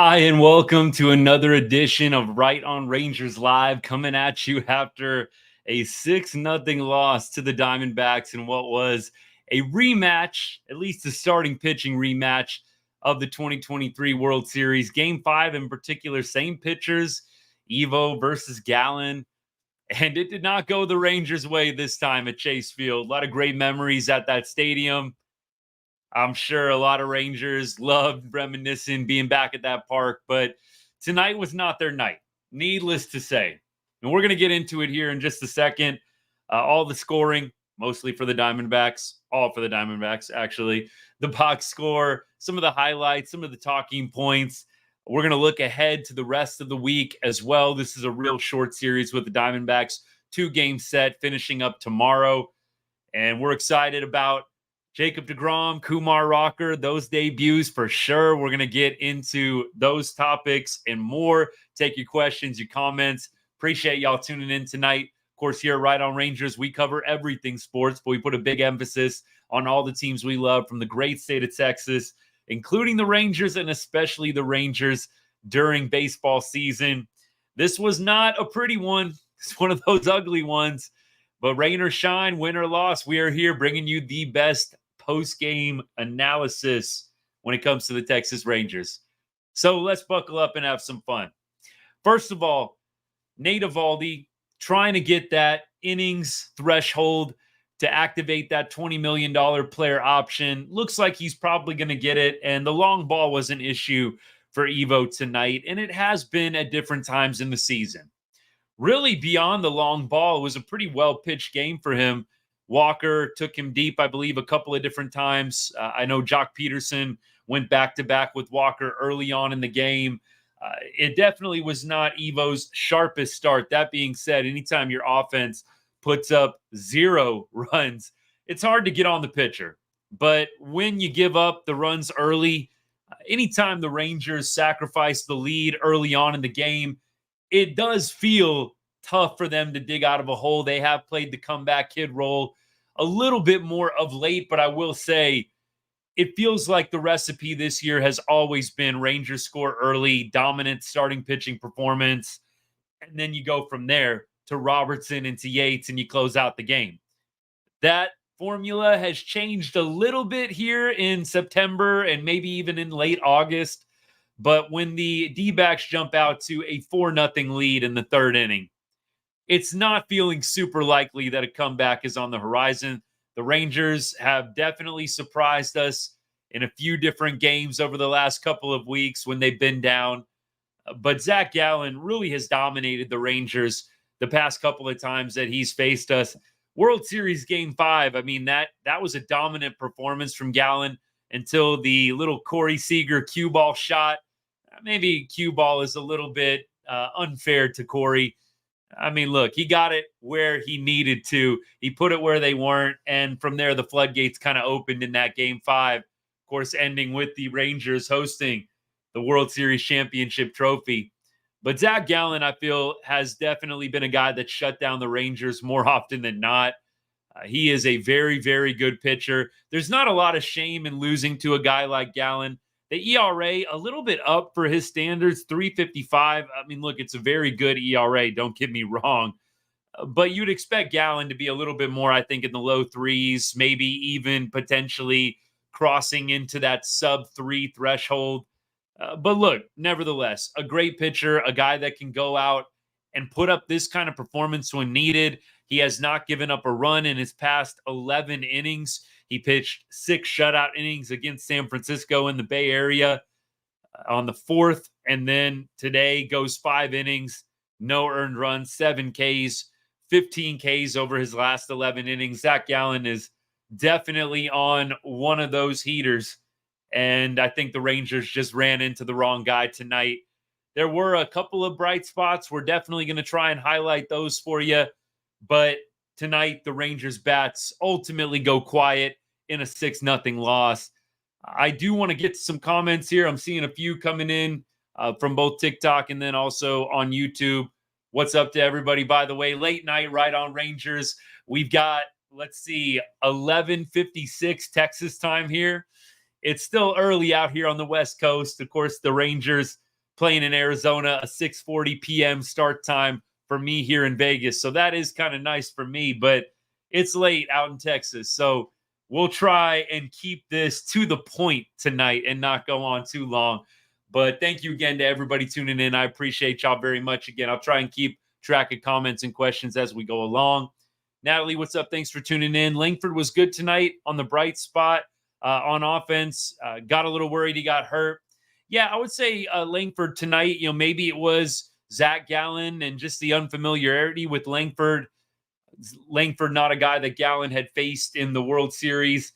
Hi, and welcome to another edition of Right on Rangers Live, coming at you after a 6-0 loss to the Diamondbacks in what was a rematch, at least a starting pitching rematch of the 2023 World Series. Game 5 in particular, same pitchers, Evo versus Gallen, and it did not go the Rangers' way this time at Chase Field. A lot of great memories at that stadium. I'm sure a lot of Rangers loved reminiscing being back at that park, but tonight was not their night, needless to say. And we're going to get into it here in just a second. All the scoring, mostly for the Diamondbacks, all for the Diamondbacks, actually. The box score, some of the highlights, some of the talking points. We're going to look ahead to the rest of the week as well. This is a real short series with the Diamondbacks, 2-game set finishing up tomorrow. And we're excited about Jacob deGrom, Kumar Rocker, those debuts for sure. We're going to get into those topics and more. Take your questions, your comments. Appreciate y'all tuning in tonight. Of course, here at Right on Rangers, we cover everything sports, but we put a big emphasis on all the teams we love from the great state of Texas, including the Rangers and especially the Rangers during baseball season. This was not a pretty one. It's one of those ugly ones. But rain or shine, win or loss, we are here bringing you the best post-game analysis when it comes to the Texas Rangers. So let's buckle up and have some fun. First of all, Nate Eovaldi trying to get that innings threshold to activate that $20 million player option. Looks like he's probably going to get it. And the long ball was an issue for Evo tonight, and it has been at different times in the season. Really, beyond the long ball, it was a pretty well-pitched game for him. Walker took him deep, I believe, a couple of different times. I know Jock Peterson went back-to-back with Walker early on in the game. It definitely was not Evo's sharpest start. That being said, anytime your offense puts up 0 runs, it's hard to get on the pitcher. But when you give up the runs early, anytime the Rangers sacrifice the lead early on in the game, it does feel tough for them to dig out of a hole. They have played the comeback kid role a little bit more of late, but I will say it feels like the recipe this year has always been Rangers score early, dominant starting pitching performance, and then you go from there to Robertson and to Yates, and you close out the game. That formula has changed a little bit here in September and maybe even in late August. But when the Dbacks jump out to a 4-0 lead in the third inning, it's not feeling super likely that a comeback is on the horizon. The Rangers have definitely surprised us in a few different games over the last couple of weeks when they've been down. But Zac Gallen really has dominated the Rangers the past couple of times that he's faced us. World Series Game 5, I mean, that was a dominant performance from Gallen until the little Corey Seager cue ball shot. Maybe cue ball is a little bit unfair to Corey. I mean, look, he got it where he needed to. He put it where they weren't. And from there, the floodgates kind of opened in that Game 5. Of course, ending with the Rangers hosting the World Series championship trophy. But Zac Gallen, I feel, has definitely been a guy that shut down the Rangers more often than not. He is a very, very good pitcher. There's not a lot of shame in losing to a guy like Gallen. The ERA, a little bit up for his standards, 3.55. I mean, look, it's a very good ERA. Don't get me wrong. But you'd expect Gallen to be a little bit more, I think, in the low threes, maybe even potentially crossing into that sub-3 threshold. But look, nevertheless, a great pitcher, a guy that can go out and put up this kind of performance when needed. He has not given up a run in his past 11 innings. He pitched 6 shutout innings against San Francisco in the Bay Area on the 4th. And then today goes 5 innings, no earned runs, 7 Ks, 15 Ks over his last 11 innings. Zac Gallen is definitely on one of those heaters. And I think the Rangers just ran into the wrong guy tonight. There were a couple of bright spots. We're definitely going to try and highlight those for you. But tonight, the Rangers bats ultimately go quiet in a 6-0 loss. I do want to get to some comments here. I'm seeing a few coming in from both TikTok and then also on YouTube. What's up to everybody, by the way? Late night, Right on Rangers. We've got, let's see, 11:56 Texas time here. It's still early out here on the West Coast. Of course, the Rangers playing in Arizona, a 6:40 p.m. start time for me here in Vegas. So that is kind of nice for me, but it's late out in Texas. So we'll try and keep this to the point tonight and not go on too long. But thank you again to everybody tuning in. I appreciate y'all very much. Again, I'll try and keep track of comments and questions as we go along. Natalie, what's up? Thanks for tuning in. Langford was good tonight on the bright spot on offense. Got a little worried he got hurt. Yeah, I would say Langford tonight, maybe it was Zac Gallen and just the unfamiliarity with Langford. Langford, not a guy that Gallen had faced in the World Series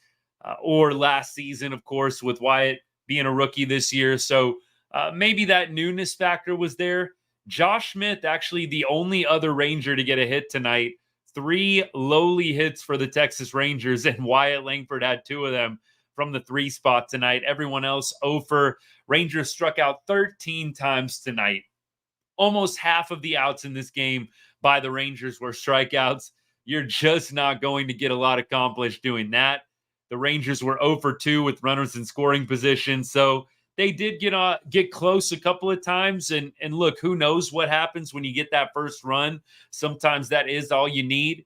or last season, of course, with Wyatt being a rookie this year. So maybe that newness factor was there. Josh Smith, actually the only other Ranger to get a hit tonight. 3 lowly hits for the Texas Rangers, and Wyatt Langford had 2 of them from the 3 spot tonight. Everyone else 0 for. Rangers struck out 13 times tonight. Almost half of the outs in this game by the Rangers were strikeouts. You're just not going to get a lot accomplished doing that. The Rangers were 0 for 2 with runners in scoring position. So they did get close a couple of times. And look, who knows what happens when you get that first run. Sometimes that is all you need.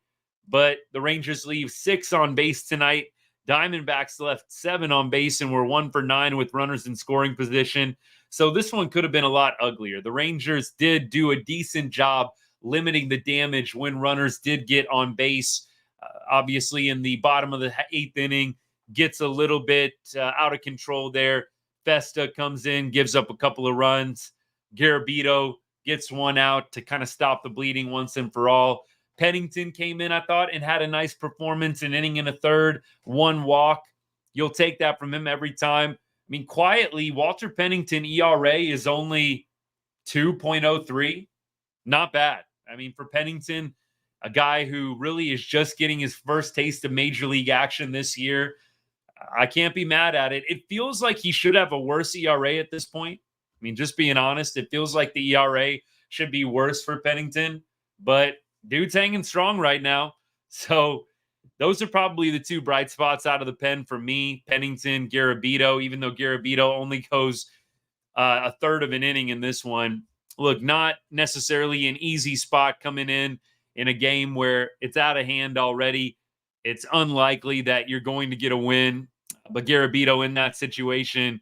But the Rangers leave 6 on base tonight. Diamondbacks left 7 on base and were 1 for 9 with runners in scoring position. So this one could have been a lot uglier. The Rangers did do a decent job limiting the damage when runners did get on base. Obviously, in the bottom of the 8th inning, gets a little bit out of control there. Festa comes in, gives up a couple of runs. Garabito gets one out to kind of stop the bleeding once and for all. Pennington came in, I thought, and had a nice performance, an inning and a third, 1 walk. You'll take that from him every time. I mean, quietly, Walter Pennington ERA is only 2.03. Not bad. I mean, for Pennington, a guy who really is just getting his first taste of major league action this year, I can't be mad at it. It feels like he should have a worse ERA at this point. I mean, just being honest, it feels like the ERA should be worse for Pennington, but dude's hanging strong right now. So those are probably the 2 bright spots out of the pen for me. Pennington, Garabito, even though Garabito only goes a third of an inning in this one. Look, not necessarily an easy spot coming in a game where it's out of hand already. It's unlikely that you're going to get a win. But Garabito in that situation,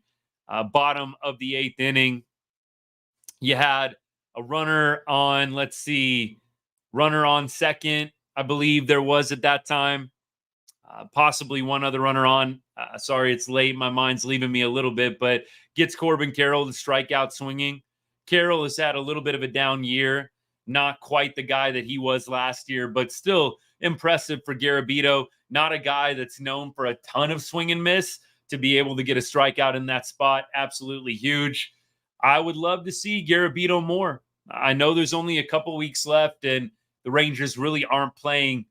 bottom of the 8th inning, you had a runner on, runner on second, I believe there was at that time. Possibly one other runner on. Sorry, it's late. My mind's leaving me a little bit, but gets Corbin Carroll to strike out swinging. Carroll has had a little bit of a down year. Not quite the guy that he was last year, but still impressive for Garabito. Not a guy that's known for a ton of swing and miss. To be able to get a strikeout in that spot, absolutely huge. I would love to see Garabito more. I know there's only a couple weeks left, and the Rangers really aren't playing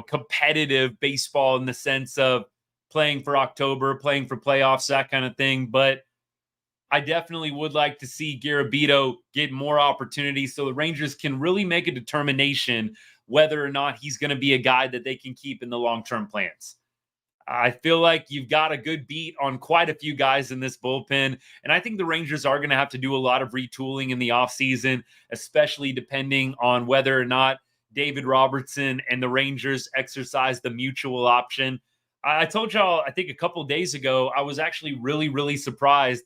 competitive baseball in the sense of playing for October, playing for playoffs, that kind of thing. But I definitely would like to see Garabito get more opportunities so the Rangers can really make a determination whether or not he's going to be a guy that they can keep in the long-term plans. I feel like you've got a good beat on quite a few guys in this bullpen, and I think the Rangers are going to have to do a lot of retooling in the offseason, especially depending on whether or not David Robertson and the Rangers exercise the mutual option. I told y'all, I think a couple of days ago, I was actually really, really surprised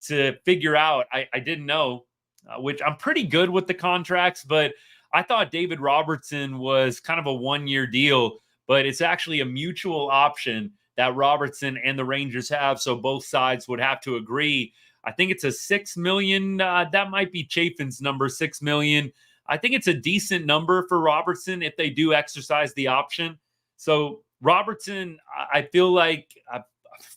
to figure out, I didn't know, which I'm pretty good with the contracts, but I thought David Robertson was kind of a 1-year deal, but it's actually a mutual option that Robertson and the Rangers have. So both sides would have to agree. I think it's a $6 million. That might be Chafin's number, $6 million. I think it's a decent number for Robertson if they do exercise the option. So Robertson, I feel like I've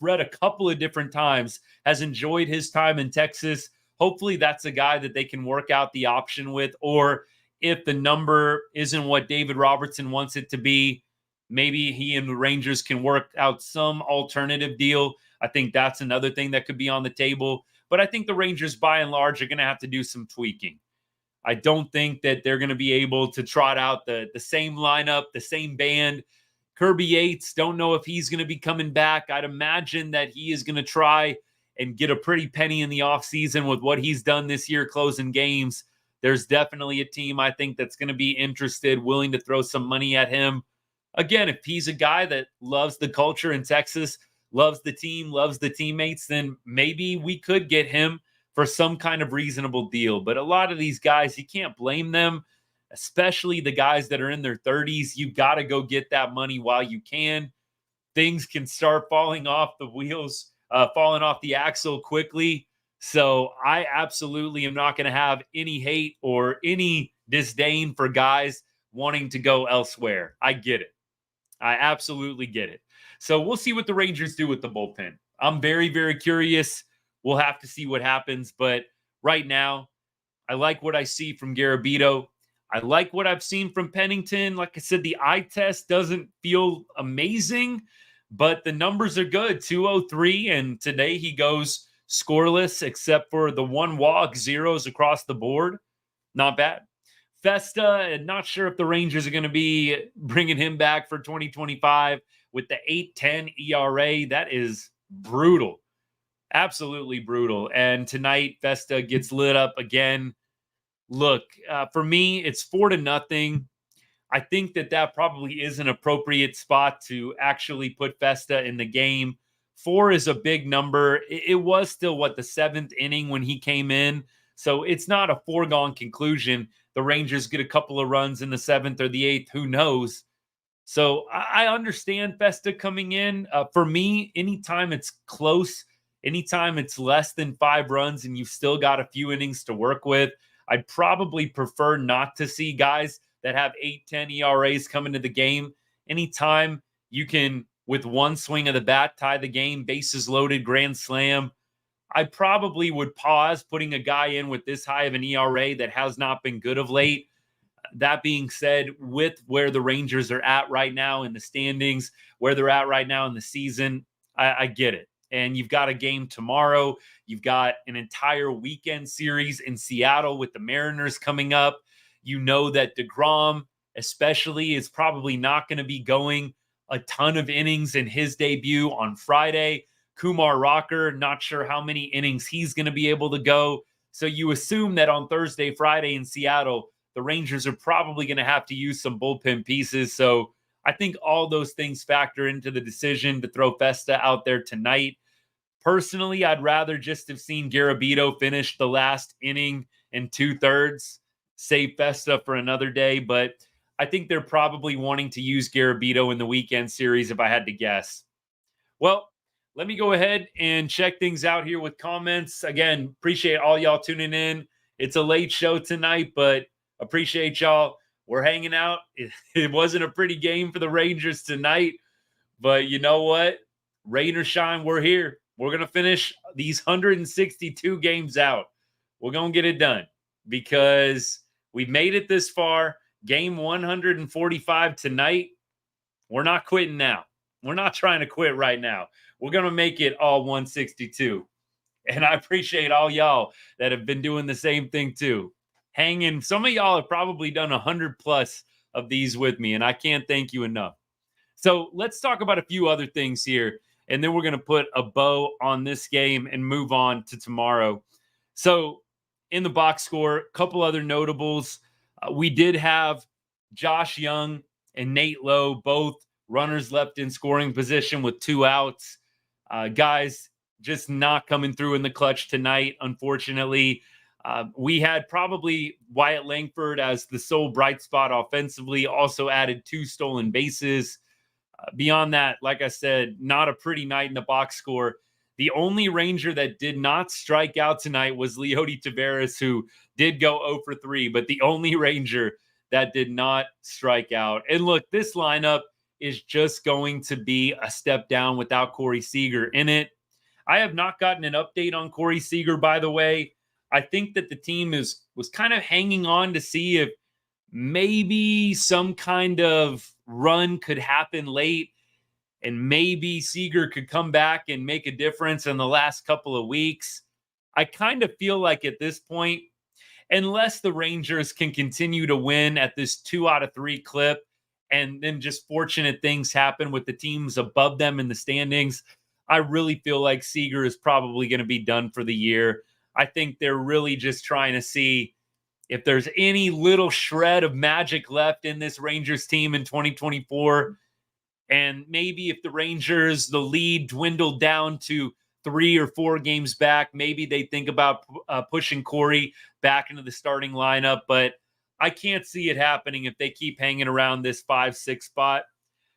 read a couple of different times, has enjoyed his time in Texas. Hopefully that's a guy that they can work out the option with, or if the number isn't what David Robertson wants it to be, maybe he and the Rangers can work out some alternative deal. I think that's another thing that could be on the table. But I think the Rangers, by and large, are going to have to do some tweaking. I don't think that they're going to be able to trot out the same lineup, the same band. Kirby Yates, don't know if he's going to be coming back. I'd imagine that he is going to try and get a pretty penny in the offseason with what he's done this year closing games, there's definitely a team I think that's going to be interested, willing to throw some money at him. Again, if he's a guy that loves the culture in Texas, loves the team, loves the teammates, then maybe we could get him for some kind of reasonable deal. But a lot of these guys, you can't blame them, especially the guys that are in their 30s. You got to go get that money while you can. Things can start falling off the wheels, falling off the axle quickly. So I absolutely am not going to have any hate or any disdain for guys wanting to go elsewhere. I get it. I absolutely get it. So we'll see what the Rangers do with the bullpen. I'm very, very curious. We'll have to see what happens. But right now, I like what I see from Garabito. I like what I've seen from Pennington. Like I said, the eye test doesn't feel amazing, but the numbers are good. 203, and today he goes scoreless except for the one walk, zeros across the board. Not bad. Festa, not sure if the Rangers are going to be bringing him back for 2025 with the 8.10 ERA. That is brutal. Absolutely brutal. And tonight, Festa gets lit up again. Look, for me, it's 4-0. I think that probably is an appropriate spot to actually put Festa in the game. 4 is a big number. It was still, the 7th inning when he came in. So it's not a foregone conclusion. The Rangers get a couple of runs in the 7th or the 8th. Who knows? So I understand Festa coming in. For me, anytime it's close, anytime it's less than 5 runs and you've still got a few innings to work with, I'd probably prefer not to see guys that have 8.10 ERAs come into the game. Anytime you can, with one swing of the bat, tie the game, bases loaded, grand slam, I probably would pause putting a guy in with this high of an ERA that has not been good of late. That being said, with where the Rangers are at right now in the standings, where they're at right now in the season, I get it. And you've got a game tomorrow. You've got an entire weekend series in Seattle with the Mariners coming up. You know that deGrom, especially, is probably not going to be going a ton of innings in his debut on Friday. Kumar Rocker, not sure how many innings he's going to be able to go. So you assume that on Thursday, Friday in Seattle, the Rangers are probably going to have to use some bullpen pieces. So I think all those things factor into the decision to throw Festa out there tonight. Personally, I'd rather just have seen Garabito finish the last inning in 2/3, save Festa for another day. But I think they're probably wanting to use Garabito in the weekend series, if I had to guess. Well, let me go ahead and check things out here with comments. Again, appreciate all y'all tuning in. It's a late show tonight, but appreciate y'all. We're hanging out. It wasn't a pretty game for the Rangers tonight, but you know what? Rain or shine, we're here. We're going to finish these 162 games out. We're going to get it done because we've made it this far. Game 145 tonight. We're not quitting now. We're not trying to quit right now. We're going to make it all 162. And I appreciate all y'all that have been doing the same thing too. Hanging. Some of y'all have probably done 100 plus of these with me, and I can't thank you enough. So let's talk about a few other things here, and then we're going to put a bow on this game and move on to tomorrow. So in the box score, a couple other notables. We did have Josh Young and Nate Lowe, both runners left in scoring position with 2 outs. Guys just not coming through in the clutch tonight, unfortunately. We had probably Wyatt Langford as the sole bright spot offensively, also added 2 stolen bases. Beyond that, like I said, not a pretty night in the box score. The only Ranger that did not strike out tonight was Leody Taveras, who did go 0 for 3, but the only Ranger that did not strike out. And look, this lineup is just going to be a step down without Corey Seager in it. I have not gotten an update on Corey Seager, by the way. I think that the team was kind of hanging on to see if maybe some kind of run could happen late and maybe Seager could come back and make a difference in the last couple of weeks. I kind of feel like at this point, unless the Rangers can continue to win at this 2 out of 3 clip, and then just fortunate things happen with the teams above them in the standings, I really feel like Seager is probably going to be done for the year. I think they're really just trying to see if there's any little shred of magic left in this Rangers team in 2024. And maybe if the Rangers, the lead dwindled down to 3 or 4 games back, maybe they think about pushing Corey back into the starting lineup. But I can't see it happening if they keep hanging around this 5-6 spot.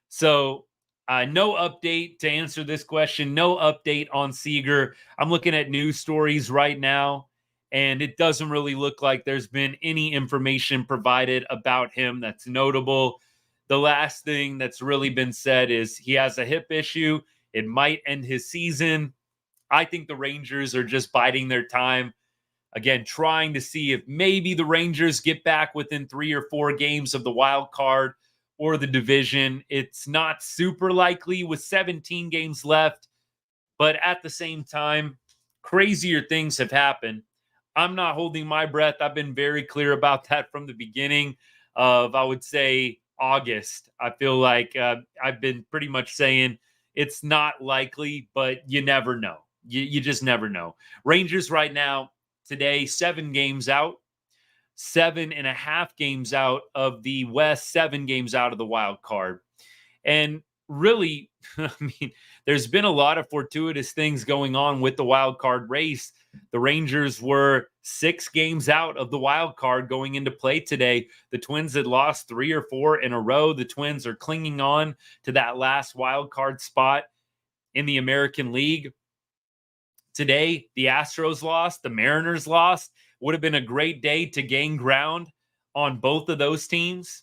So no update to answer this question. No update on Seager. I'm looking at news stories right now, and it doesn't really look like there's been any information provided about him that's notable. The last thing that's really been said is he has a hip issue. It might end his season. I think the Rangers are just biding their time. Again, trying to see if maybe the Rangers get back within 3 or 4 games of the wild card or the division. It's not super likely with 17 games left, but at the same time, crazier things have happened. I'm not holding my breath. I've been very clear about that from the beginning of, I would say, August. I feel like I've been pretty much saying it's not likely, but you never know. You just never know. Rangers right now, today, 7 games out, 7.5 games out of the West, 7 games out of the wild card. And really, I mean, there's been a lot of fortuitous things going on with the wild card race. The Rangers were 6 games out of the wild card going into play today. The Twins had lost 3 or 4 in a row. The Twins are clinging on to that last wild card spot in the American League. Today, the Astros lost, the Mariners lost. Would have been a great day to gain ground on both of those teams.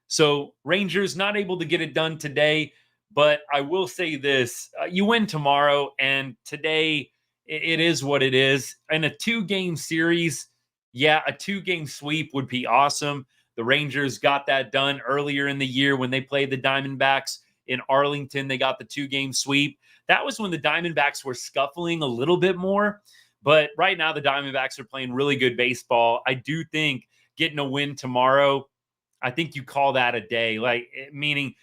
So, Rangers not able to get it done today, but I will say this, you win tomorrow, and today it is what it is. In a 2-game series, yeah, a 2-game sweep would be awesome. The Rangers got that done earlier in the year when they played the Diamondbacks in Arlington. They got the 2-game sweep. That was when the Diamondbacks were scuffling a little bit more. But right now, the Diamondbacks are playing really good baseball. I do think getting a win tomorrow, I think you call that a day. Like, meaning,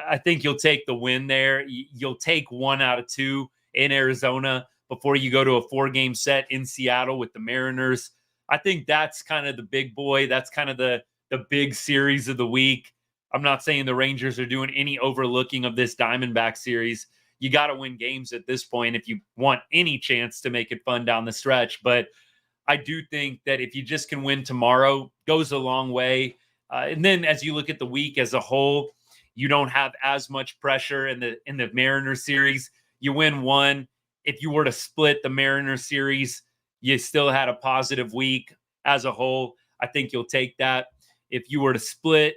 I think you'll take the win there. You'll take 1 out of 2 in Arizona before you go to a 4-game set in Seattle with the Mariners. I think that's kind of the big boy. That's kind of the big series of the week. I'm not saying the Rangers are doing any overlooking of this Diamondback series. You got to win games at this point if you want any chance to make it fun down the stretch. But I do think that if you just can win tomorrow, goes a long way. And then as you look at the week as a whole, you don't have as much pressure in the Mariners series. You win 1. If you were to split the Mariners series, you still had a positive week as a whole. I think you'll take that. If you were to split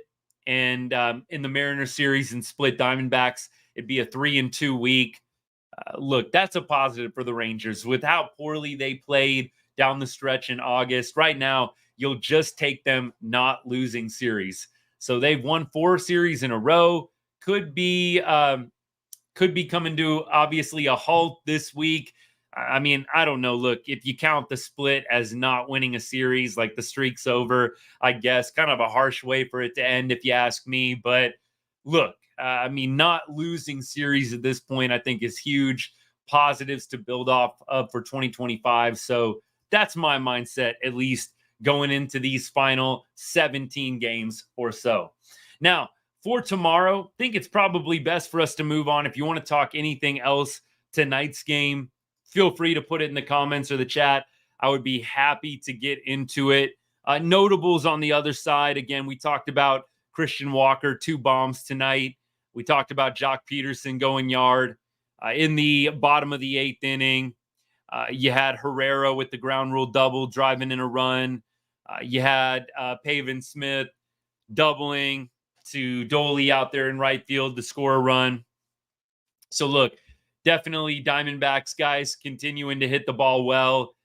and in the Mariners series and split Diamondbacks, it'd be a 3-2 week. Look, that's a positive for the Rangers. With how poorly they played down the stretch in August, right now, you'll just take them not losing series. So they've won 4 series in a row. Could be coming to obviously a halt this week. I mean, I don't know. Look, if you count the split as not winning a series, like the streak's over, I guess, kind of a harsh way for it to end, if you ask me. But look, I mean, not losing series at this point, I think, is huge. Positives to build off of for 2025. So that's my mindset, at least going into these final 17 games or so. Now, for tomorrow, I think it's probably best for us to move on. If you want to talk anything else tonight's game, feel free to put it in the comments or the chat. I would be happy to get into it. Notables on the other side. Again, we talked about Christian Walker, 2 bombs tonight. We talked about Jock Peterson going yard. In the bottom of the 8th inning, you had Herrera with the ground rule double driving in a run. You had Pavin Smith doubling to Doley out there in right field to score a run. So look, definitely Diamondbacks guys continuing to hit the ball well.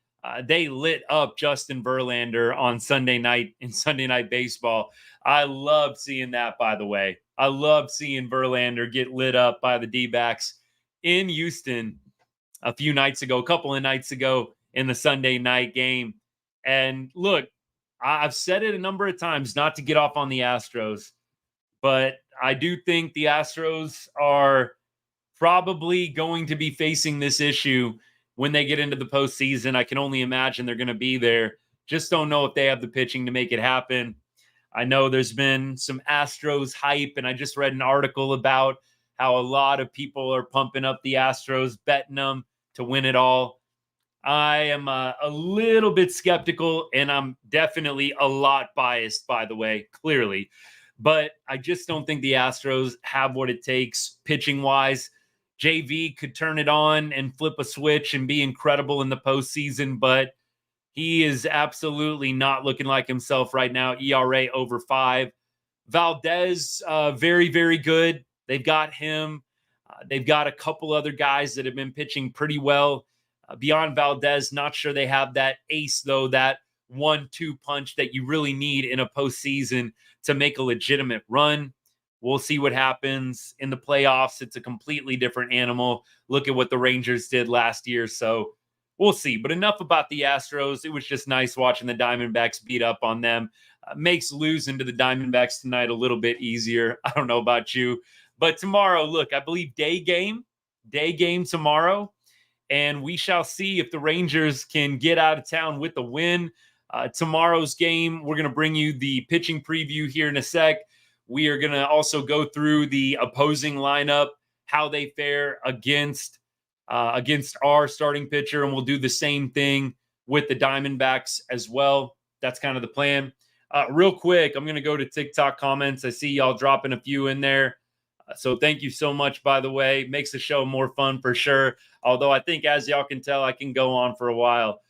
They lit up Justin Verlander on Sunday night in Sunday Night Baseball. I love seeing that, by the way. I love seeing Verlander get lit up by the D-backs in Houston a couple of nights ago in the Sunday night game. And look, I've said it a number of times not to get off on the Astros, but I do think the Astros are probably going to be facing this issue when they get into the postseason. I can only imagine they're going to be there. Just don't know if they have the pitching to make it happen. I know there's been some Astros hype, and I just read an article about how a lot of people are pumping up the Astros, betting them to win it all. I am a little bit skeptical, and I'm definitely a lot biased, by the way, clearly. But I just don't think the Astros have what it takes pitching wise. JV could turn it on and flip a switch and be incredible in the postseason, but he is absolutely not looking like himself right now. ERA over 5. Valdez, very, very good. They've got him. They've got a couple other guys that have been pitching pretty well. Beyond Valdez, not sure they have that ace, though, that 1-2 punch that you really need in a postseason to make a legitimate run. We'll see what happens in the playoffs. It's a completely different animal. Look at what the Rangers did last year. So we'll see. But enough about the Astros. It was just nice watching the Diamondbacks beat up on them. Makes losing to the Diamondbacks tonight a little bit easier. I don't know about you. But tomorrow, look, I believe day game tomorrow. And we shall see if the Rangers can get out of town with the win. Tomorrow's game, we're going to bring you the pitching preview here in a sec. We are going to also go through the opposing lineup, how they fare against our starting pitcher, and we'll do the same thing with the Diamondbacks as well. That's kind of the plan. Real quick, I'm going to go to TikTok comments. I see y'all dropping a few in there. So thank you so much, by the way. Makes the show more fun for sure. Although I think, as y'all can tell, I can go on for a while.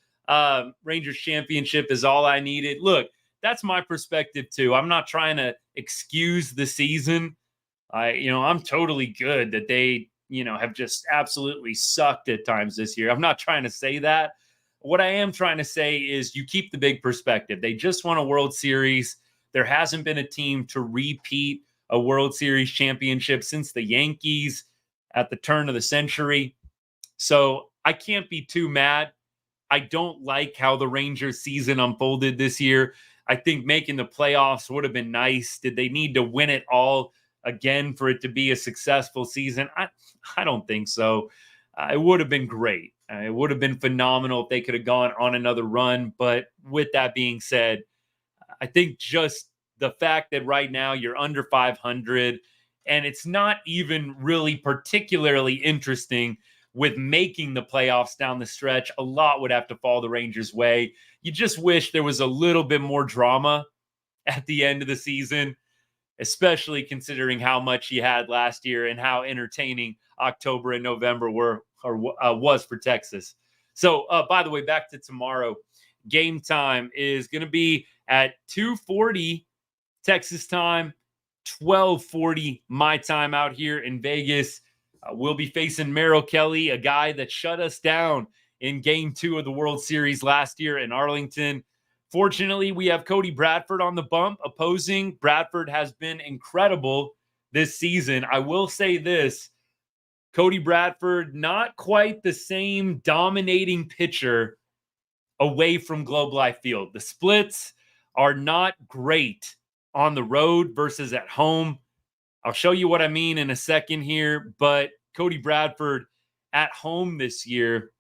Rangers championship is all I needed. Look, that's my perspective too. I'm not trying to excuse the season. I'm totally good that they, have just absolutely sucked at times this year. I'm not trying to say that. What I am trying to say is you keep the big perspective. They just won a World Series. There hasn't been a team to repeat a World Series championship since the Yankees at the turn of the century. So I can't be too mad. I don't like how the Rangers season unfolded this year. I think making the playoffs would have been nice. Did they need to win it all again for it to be a successful season? I don't think so. It would have been great. It would have been phenomenal if they could have gone on another run. But with that being said, I think just the fact that right now you're under 500 and it's not even really particularly interesting with making the playoffs down the stretch, a lot would have to fall the Rangers' way. You just wish there was a little bit more drama at the end of the season, especially considering how much you had last year and how entertaining October and November was for Texas. So, by the way, back to tomorrow. Game time is going to be at 2:40 Texas time, 12:40 my time out here in Vegas. We'll be facing Merrill Kelly, a guy that shut us down in Game 2 of the World Series last year in Arlington. Fortunately, we have Cody Bradford on the bump opposing. Bradford has been incredible this season. I will say this, Cody Bradford, not quite the same dominating pitcher away from Globe Life Field. The splits are not great on the road versus at home. I'll show you what I mean in a second here, but Cody Bradford at home this year,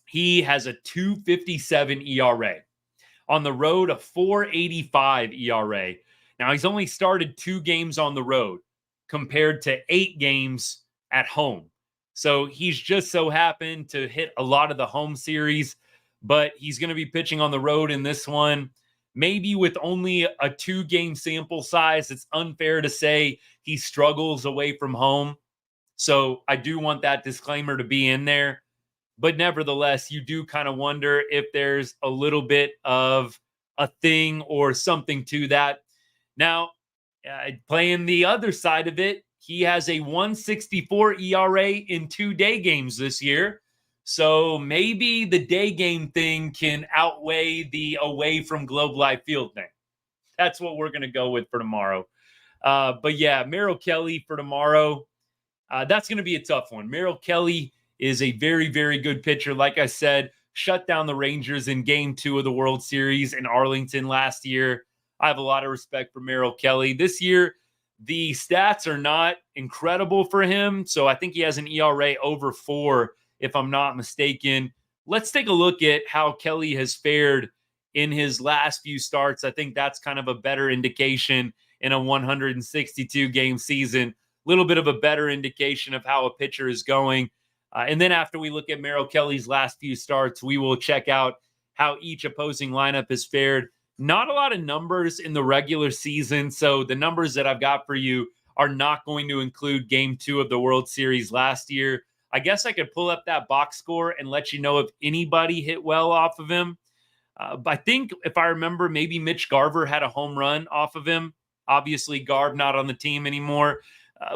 he has a 2.57 ERA. On the road, a 4.85 ERA. Now, he's only started 2 games on the road compared to 8 games at home. So he's just so happened to hit a lot of the home series, but he's going to be pitching on the road in this one. Maybe with only a 2-game sample size, it's unfair to say he struggles away from home. So I do want that disclaimer to be in there. But nevertheless, you do kind of wonder if there's a little bit of a thing or something to that. Now, playing the other side of it, he has a 1.64 ERA in 2 day games this year. So maybe the day game thing can outweigh the away from Globe Life Field thing. That's what we're going to go with for tomorrow. But yeah, Merrill Kelly for tomorrow. That's going to be a tough one. Merrill Kelly is a very, very good pitcher. Like I said, shut down the Rangers in Game 2 of the World Series in Arlington last year. I have a lot of respect for Merrill Kelly. This year, The stats are not incredible for him. So I think he has an ERA over 4, if I'm not mistaken. Let's take a look at how Kelly has fared in his last few starts. I think that's kind of a better indication in a 162 game season, a little bit of a better indication of how a pitcher is going. And then after we look at Merrill Kelly's last few starts, we will check out how each opposing lineup has fared. Not a lot of numbers in the regular season. So the numbers that I've got for you are not going to include game 2 of the World Series last year. I guess I could pull up that box score and let you know if anybody hit well off of him. I think if I remember, maybe Mitch Garver had a home run off of him. Obviously, Garv not on the team anymore.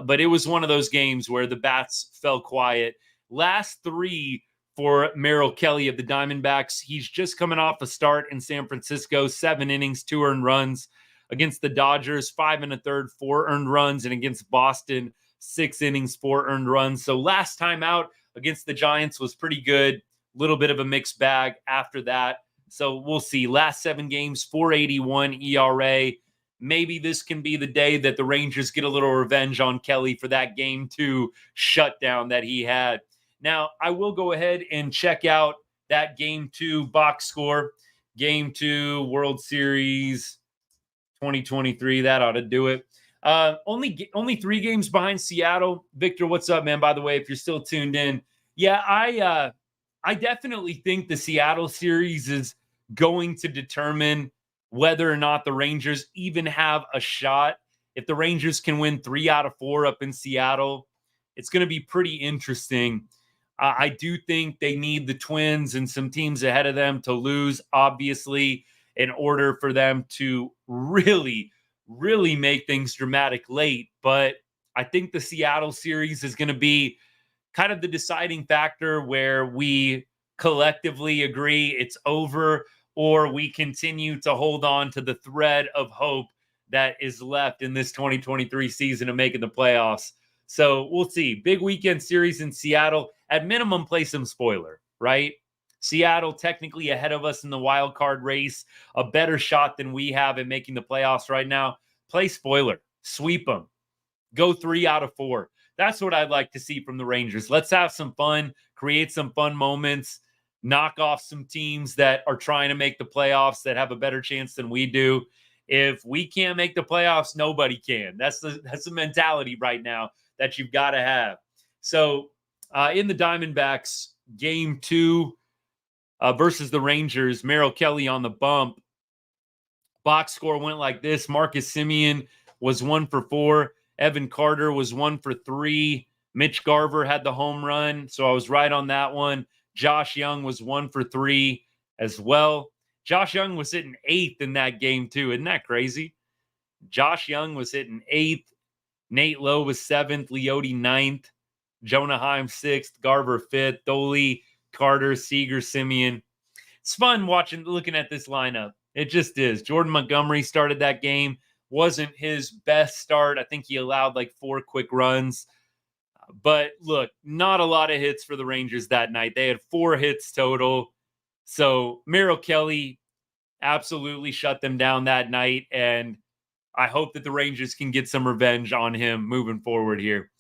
But it was one of those games where the bats fell quiet. Last 3 for Merrill Kelly of the Diamondbacks. He's just coming off a start in San Francisco, 7 innings, 2 earned runs. Against the Dodgers, 5 1/3, 4 earned runs. And against Boston, 6 innings, 4 earned runs. So last time out against the Giants was pretty good. Little bit of a mixed bag after that. So we'll see. Last 7 games, 4.81 ERA. Maybe this can be the day that the Rangers get a little revenge on Kelly for that game 2 shutdown that he had. Now, I will go ahead and check out that game 2 box score. Game 2 World Series 2023. That ought to do it. Only 3 games behind Seattle. Victor, what's up, man? By the way, if you're still tuned in. Yeah, I definitely think the Seattle series is going to determine whether or not the Rangers even have a shot. If the Rangers can win 3 out of 4 up in Seattle, it's going to be pretty interesting. I do think they need the Twins and some teams ahead of them to lose, obviously, in order for them to really, really make things dramatic late. But I think the Seattle series is going to be kind of the deciding factor where we collectively agree it's over, or we continue to hold on to the thread of hope that is left in this 2023 season of making the playoffs. So we'll see. Big weekend series in Seattle. At minimum, play some spoiler, right? Seattle technically ahead of us in the wild card race, a better shot than we have in making the playoffs right now. Play spoiler. Sweep them. Go 3 out of 4. That's what I'd like to see from the Rangers. Let's have some fun, create some fun moments, knock off some teams that are trying to make the playoffs that have a better chance than we do. If we can't make the playoffs, nobody can. That's the mentality right now that you've got to have. So in the Diamondbacks, game 2 versus the Rangers, Merrill Kelly on the bump. Box score went like this. Marcus Semien was 1 for 4. Evan Carter was 1 for 3. Mitch Garver had the home run, so I was right on that one. Josh Young was 1 for 3 as well. Josh Young was hitting 8th in that game too. Isn't that crazy? Josh Young was hitting 8th. Nate Lowe was 7th. Leote 9th. Jonah Heim 6th. Garver 5th. Thole, Carter, Seager, Semien. It's fun looking at this lineup. It just is. Jordan Montgomery started that game. Wasn't his best start. I think he allowed like 4 quick runs. But look, not a lot of hits for the Rangers that night. They had 4 hits total. So Merrill Kelly absolutely shut them down that night. And I hope that the Rangers can get some revenge on him moving forward here.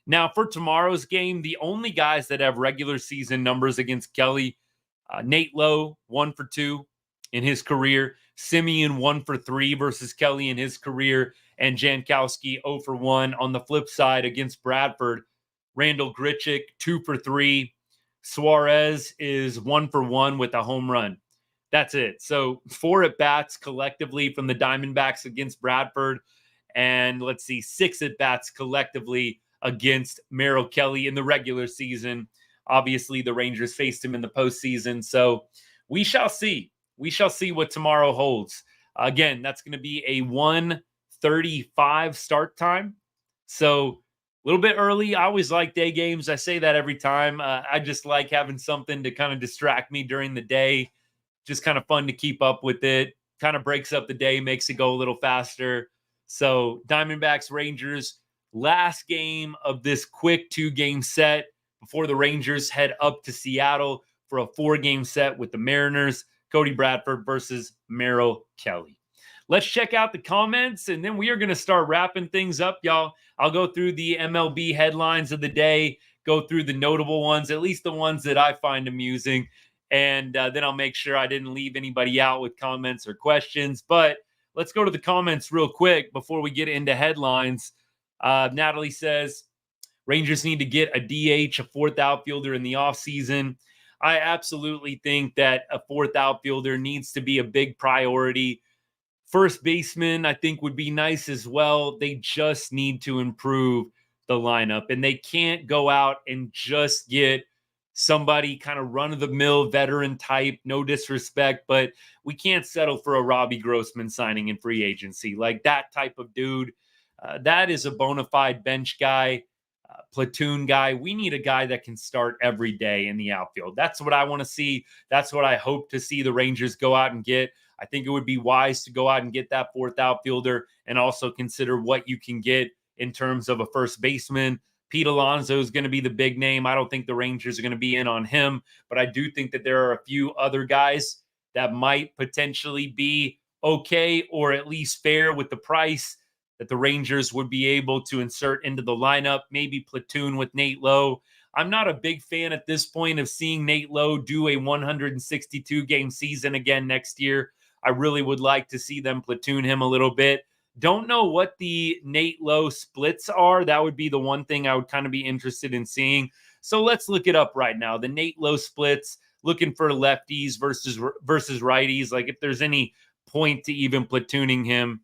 Now, for tomorrow's game, the only guys that have regular season numbers against Kelly, Nate Lowe, 1 for 2 in his career. Semien 1 for 3 versus Kelly in his career. And Jankowski 0 for 1. On the flip side against Bradford, Randall Grichuk 2 for 3. Suarez is 1 for 1 with a home run. That's it. So 4 at-bats collectively from the Diamondbacks against Bradford. And let's see, 6 at-bats collectively against Merrill Kelly in the regular season. Obviously, the Rangers faced him in the postseason. So we shall see. We shall see what tomorrow holds. Again, that's going to be a 1:35 start time. So a little bit early. I always like day games. I say that every time. I just like having something to kind of distract me during the day. Just kind of fun to keep up with it. Kind of breaks up the day, makes it go a little faster. So Diamondbacks, Rangers, last game of this quick 2-game set before the Rangers head up to Seattle for a 4-game set with the Mariners. Cody Bradford versus Merrill Kelly. let's check out the comments, and then we are going to start wrapping things up, y'all. I'll go through the MLB headlines of the day, go through the notable ones, at least the ones that I find amusing. And then I'll make sure I didn't leave anybody out with comments or questions. But let's go to the comments real quick before we get into headlines. Natalie says, Rangers need to get a DH, a fourth outfielder in the offseason. I absolutely think that a fourth outfielder needs to be a big priority. First baseman, I think, would be nice as well. They just need to improve the lineup, and they can't go out and just get somebody kind of run-of-the-mill veteran type. No disrespect, but we can't settle for a Robbie Grossman signing in free agency. Like that type of dude, that is a bona fide bench guy, platoon guy. We need a guy that can start every day in the outfield. That's what I want to see. That's what I hope to see the Rangers go out and get. I think it would be wise to go out and get that fourth outfielder and also consider what you can get in terms of a first baseman. Pete Alonso is going to be the big name. I don't think the Rangers are going to be in on him, but I do think that there are a few other guys that might potentially be okay or at least fair with the price that the Rangers would be able to insert into the lineup, maybe platoon with Nate Lowe. I'm not a big fan at this point of seeing Nate Lowe do a 162-game season again next year. I really would like to see them platoon him a little bit. Don't know what the Nate Lowe splits are. That would be the one thing I would kind of be interested in seeing. So let's look it up right now. The Nate Lowe splits, looking for lefties versus righties. Like if there's any point to even platooning him,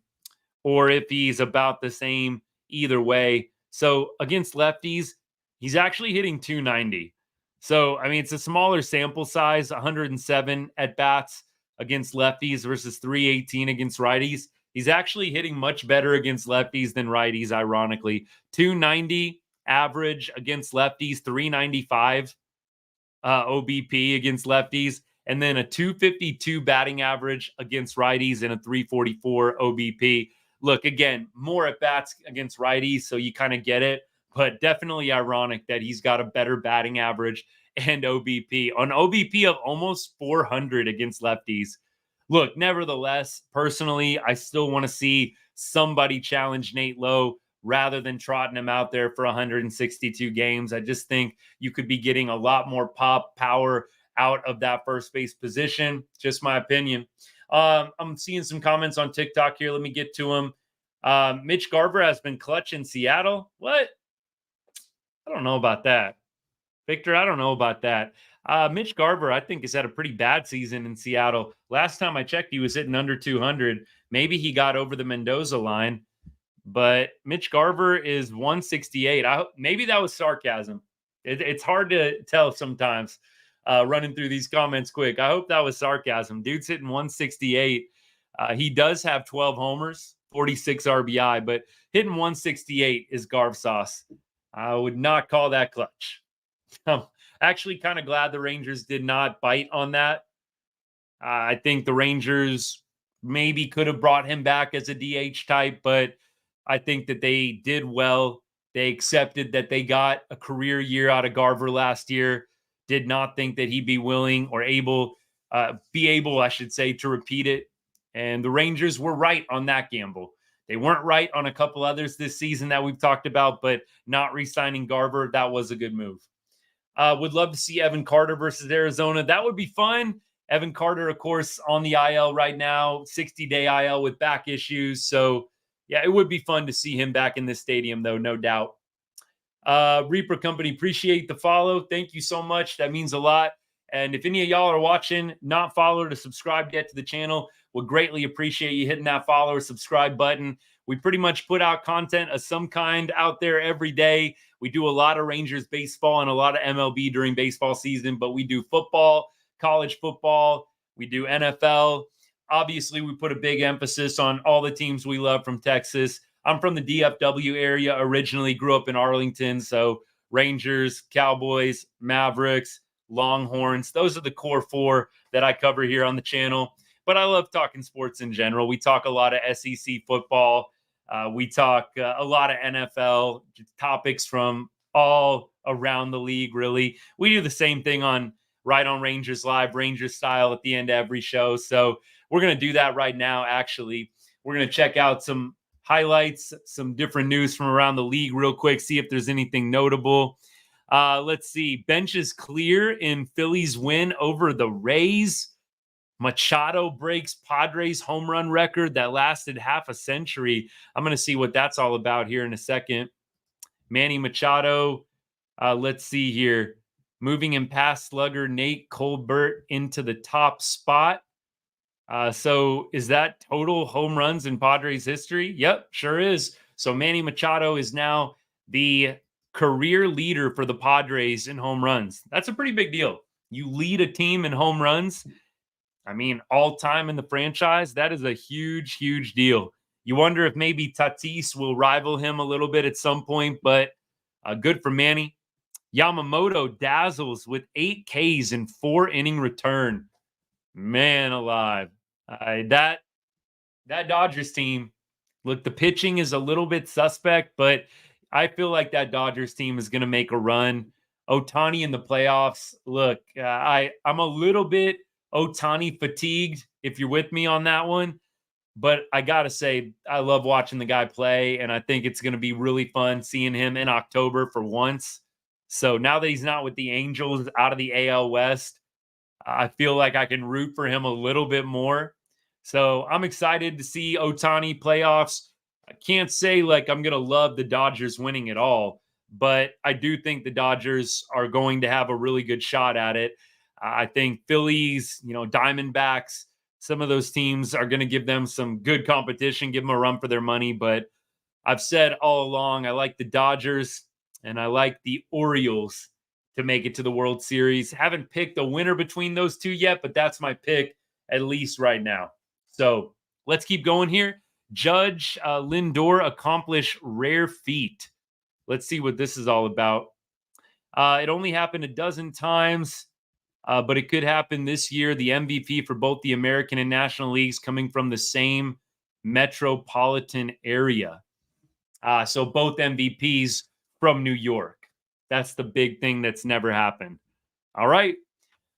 or if he's about the same either way. So against lefties, he's actually hitting 290. So, I mean, it's a smaller sample size, 107 at bats against lefties versus 318 against righties. He's actually hitting much better against lefties than righties, ironically. 290 average against lefties, 395 OBP against lefties, and then a 252 batting average against righties and a 344 OBP. Look, again, more at bats against righties, so you kind of get it, but definitely ironic that he's got a better batting average and OBP. On OBP of almost 400 against lefties. Look, nevertheless, personally, I still want to see somebody challenge Nate Lowe rather than trotting him out there for 162 games. I just think you could be getting a lot more pop power out of that first base position. Just my opinion. I'm seeing some comments on TikTok here. Let me get to them. Mitch Garver has been clutch in Seattle. What? I don't know about that. Victor, I don't know about that. Mitch Garver, I think, has had a pretty bad season in Seattle. Last time I checked, he was hitting under 200. Maybe he got over the Mendoza line, but Mitch Garver is 168. Maybe that was sarcasm. It's hard to tell sometimes running through these comments quick. I hope that was sarcasm. Dude's hitting 168. He does have 12 homers, 46 RBI, but hitting 168 is Garv sauce. I would not call that clutch. I'm actually kind of glad the Rangers did not bite on that. I think the Rangers maybe could have brought him back as a DH type, but I think that they did well. They accepted that they got a career year out of Garver last year. Did not think that he'd be willing or able, I should say, to repeat it. And the Rangers were right on that gamble. They weren't right on a couple others this season that we've talked about, but not re-signing Garver, that was a good move. Would love to see Evan Carter versus Arizona. That would be fun. Evan Carter, of course, on the IL right now, 60-day IL with back issues. So, yeah, it would be fun to see him back in this stadium, though, no doubt. Reaper Company, appreciate the follow. Thank you so much. That means a lot. And if any of y'all are watching, not followed or subscribed yet to the channel, would greatly appreciate you hitting that follow or subscribe button. We pretty much put out content of some kind out there every day. We do a lot of Rangers baseball and a lot of MLB during baseball season, but we do football, college football. We do NFL. Obviously, we put a big emphasis on all the teams we love from Texas. I'm from the DFW area originally, grew up in Arlington. So Rangers, Cowboys, Mavericks, Longhorns. Those are the core four that I cover here on the channel. But I love talking sports in general. We talk a lot of SEC football. We talk a lot of NFL topics from all around the league, really. We do the same thing on Right on Rangers Live, Rangers style at the end of every show. So we're going to do that right now, actually. We're going to check out some highlights, some different news from around the league real quick, see if there's anything notable. Let's see. Bench is clear in Philly's win over the Rays. Machado breaks Padres home run record that lasted half a century. I'm going to see what that's all about here in a second. Manny Machado, let's see here. Moving in past slugger Nate Colbert into the top spot. So is that total home runs in Padres history? Yep, sure is. So Manny Machado is now the career leader for the Padres in home runs. That's a pretty big deal. You lead a team in home runs. I mean, all time in the franchise, that is a huge, huge deal. You wonder if maybe Tatis will rival him a little bit at some point, but good for Manny. Yamamoto dazzles with 8 Ks in 4-inning return. Man alive. That Dodgers team, look, the pitching is a little bit suspect, but I feel like that Dodgers team is going to make a run. Ohtani in the playoffs. Look, I'm a little bit Ohtani fatigued, if you're with me on that one. But I got to say, I love watching the guy play, and I think it's going to be really fun seeing him in October for once. So now that he's not with the Angels out of the AL West, I feel like I can root for him a little bit more. So I'm excited to see Ohtani playoffs. I can't say like I'm going to love the Dodgers winning it all, but I do think the Dodgers are going to have a really good shot at it. I think Phillies, Diamondbacks, some of those teams are going to give them some good competition, give them a run for their money. But I've said all along, I like the Dodgers and I like the Orioles to make it to the World Series. Haven't picked a winner between those two yet, but that's my pick, at least right now. So let's keep going here. Judge Lindor accomplish rare feat. Let's see what this is all about. It only happened a dozen times, but it could happen this year. The MVP for both the American and National Leagues coming from the same metropolitan area. So both MVPs from New York. That's the big thing that's never happened. All right.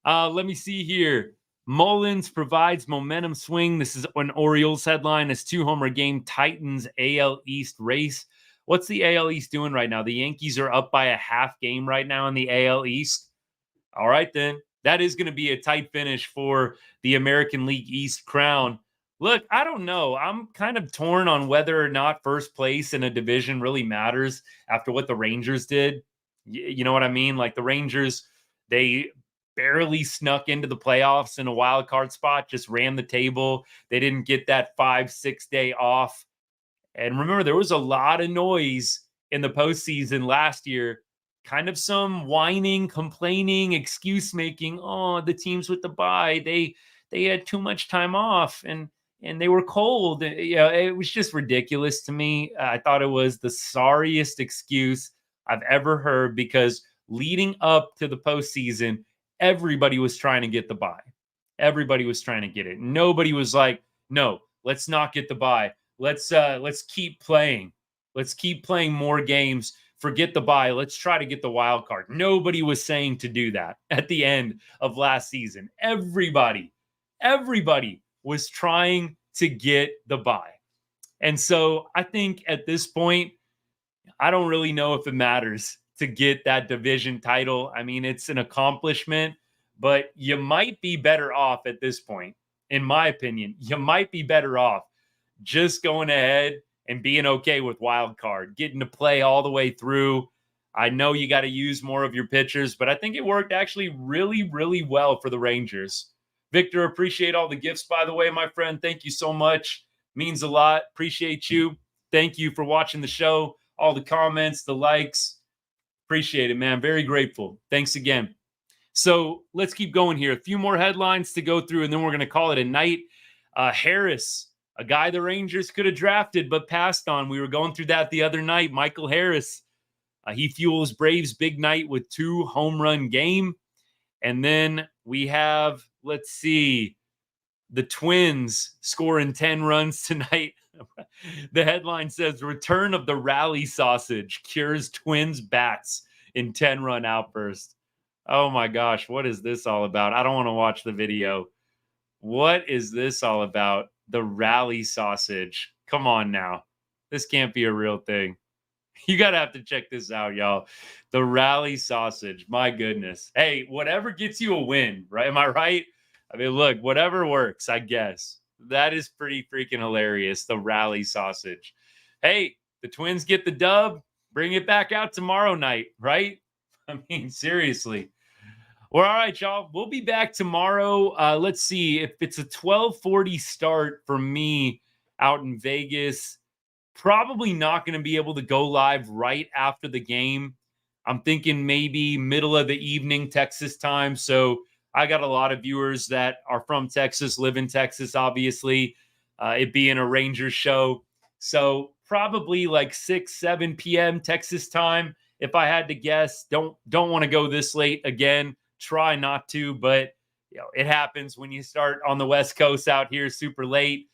Let me see here. Mullins provides momentum swing. This is an Orioles headline. This 2-homer game Titans AL East race. What's the AL East doing right now? The Yankees are up by a half game right now in the AL East. All right, then. That is going to be a tight finish for the American League East crown. Look, I don't know. I'm kind of torn on whether or not first place in a division really matters after what the Rangers did. You know what I mean? Like the Rangers, they barely snuck into the playoffs in a wild card spot, just ran the table. They didn't get that 5-6 day off. And remember, there was a lot of noise in the postseason last year. Kind of some whining, complaining, excuse making. Oh, the teams with the bye, they had too much time off and they were cold. It was just ridiculous to me. I thought it was the sorriest excuse I've ever heard because leading up to the postseason, everybody was trying to get the bye. Everybody was trying to get it. Nobody was like, no, let's not get the bye. Let's keep playing. Let's keep playing more games. Forget the bye. Let's try to get the wild card. Nobody was saying to do that at the end of last season. Everybody was trying to get the bye. And so I think at this point, I don't really know if it matters to get that division title. I mean, it's an accomplishment, but you might be better off at this point. In my opinion, you might be better off just going ahead and being okay with wild card, getting to play all the way through. I know you got to use more of your pitchers, but I think it worked actually really, really well for the Rangers. Victor, appreciate all the gifts, by the way, my friend. Thank you so much. Means a lot. Appreciate you. Thank you for watching the show. All the comments, the likes. Appreciate it, man. Very grateful. Thanks again. So let's keep going here. A few more headlines to go through, and then we're going to call it a night. Harris, a guy the Rangers could have drafted but passed on. We were going through that the other night. Michael Harris, he fuels Braves' big night with 2 home run game. And then we have, let's see, the Twins scoring 10 runs tonight. The headline says, return of the rally sausage cures Twins bats in 10-run outburst. Oh my gosh, what is this all about? I don't want to watch the video. What is this all about? The rally sausage. Come on now. This can't be a real thing. You got to have to check this out, y'all. The rally sausage. My goodness. Hey, whatever gets you a win, right? Am I right? I mean, look, whatever works, I guess. That is pretty freaking hilarious. The rally sausage. Hey, the Twins get the dub. Bring it back out tomorrow night, right? I mean, seriously. Well, all right, y'all. We'll be back tomorrow. Let's see if it's a 12:40 start for me out in Vegas. Probably not going to be able to go live right after the game. I'm thinking maybe middle of the evening Texas time. So I got a lot of viewers that are from Texas, live in Texas, obviously. It being a Rangers show. So probably like 6, 7 p.m. Texas time. If I had to guess, don't want to go this late again. Try not to, but it happens when you start on the West Coast out here super late.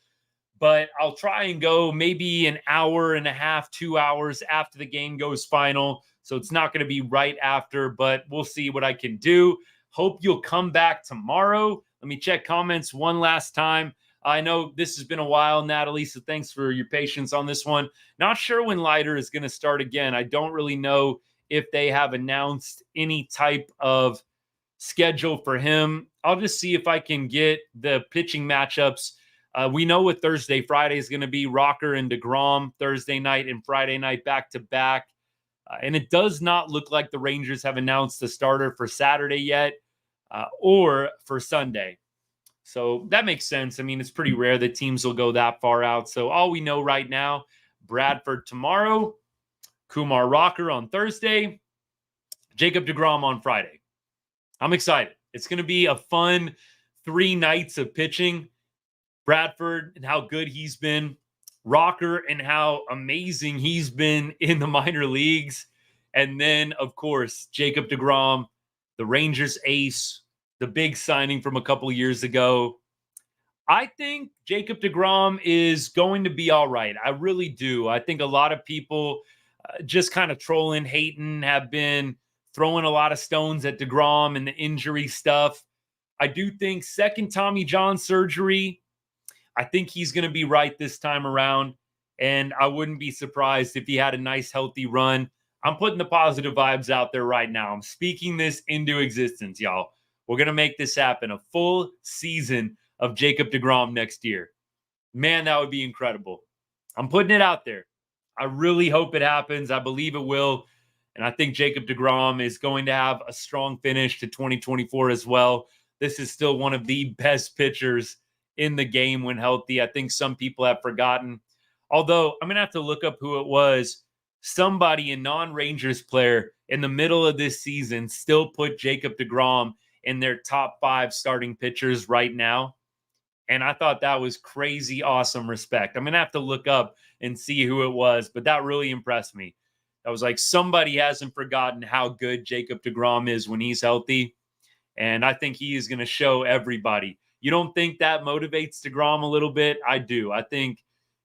But I'll try and go maybe an hour and a half, 2 hours after the game goes final. So it's not going to be right after, but we'll see what I can do. Hope you'll come back tomorrow. Let me check comments one last time. I know this has been a while, Natalie, so thanks for your patience on this one. Not sure when Leiter is going to start again. I don't really know if they have announced any type of schedule for him. I'll just see if I can get the pitching matchups. We know what Thursday, Friday is going to be. Rocker and deGrom Thursday night and Friday night back to back. And it does not look like the Rangers have announced the starter for Saturday yet or for Sunday. So that makes sense. I mean, it's pretty rare that teams will go that far out. So all we know right now, Bradford tomorrow, Kumar Rocker on Thursday, Jacob deGrom on Friday. I'm excited. It's going to be a fun 3 nights of pitching. Bradford and how good he's been, Rocker and how amazing he's been in the minor leagues. And then, of course, Jacob deGrom, the Rangers ace, the big signing from a couple years ago. I think Jacob deGrom is going to be all right. I really do. I think a lot of people just kind of trolling, hating, have been throwing a lot of stones at deGrom and the injury stuff. I do think second Tommy John surgery, I think he's going to be right this time around. And I wouldn't be surprised if he had a nice, healthy run. I'm putting the positive vibes out there right now. I'm speaking this into existence, y'all. We're going to make this happen. A full season of Jacob deGrom next year. Man, that would be incredible. I'm putting it out there. I really hope it happens. I believe it will. And I think Jacob deGrom is going to have a strong finish to 2024 as well. This is still one of the best pitchers in the game when healthy. I think some people have forgotten. Although I'm going to have to look up who it was. Somebody, a non-Rangers player in the middle of this season, still put Jacob deGrom in their top 5 starting pitchers right now. And I thought that was crazy awesome respect. I'm going to have to look up and see who it was, but that really impressed me. I was like, somebody hasn't forgotten how good Jacob deGrom is when he's healthy. And I think he is going to show everybody. You don't think that motivates deGrom a little bit? I do. I think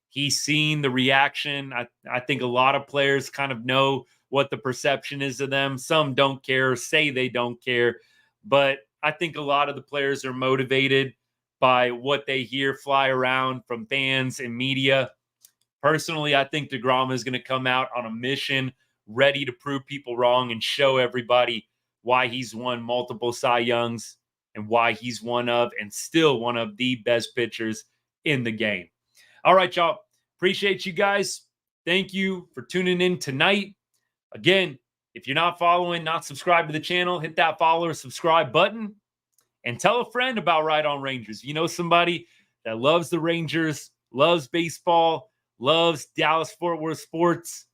he's seen the reaction. I think a lot of players kind of know what the perception is of them. Some don't care, say they don't care. But I think a lot of the players are motivated by what they hear fly around from fans and media. Personally, I think deGrom is going to come out on a mission, ready to prove people wrong and show everybody why he's won multiple Cy Youngs and why he's one of and still one of the best pitchers in the game. All right, y'all. Appreciate you guys. Thank you for tuning in tonight. Again, if you're not following, not subscribed to the channel, hit that follow or subscribe button and tell a friend about Right On Rangers. If you know somebody that loves the Rangers, loves baseball, loves Dallas-Fort Worth sports,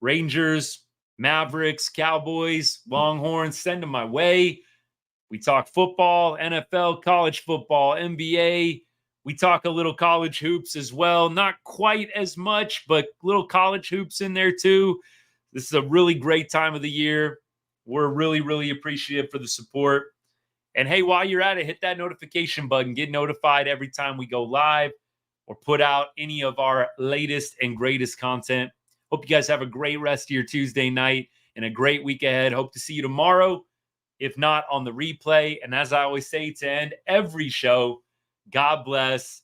Rangers, Mavericks, Cowboys, Longhorns, send them my way. We talk football, NFL, college football, NBA. We talk a little college hoops as well. Not quite as much, but little college hoops in there too. This is a really great time of the year. We're really, really appreciative for the support. And hey, while you're at it, hit that notification button. Get notified every time we go live or put out any of our latest and greatest content. Hope you guys have a great rest of your Tuesday night and a great week ahead. Hope to see you tomorrow, if not on the replay. And as I always say to end every show, God bless.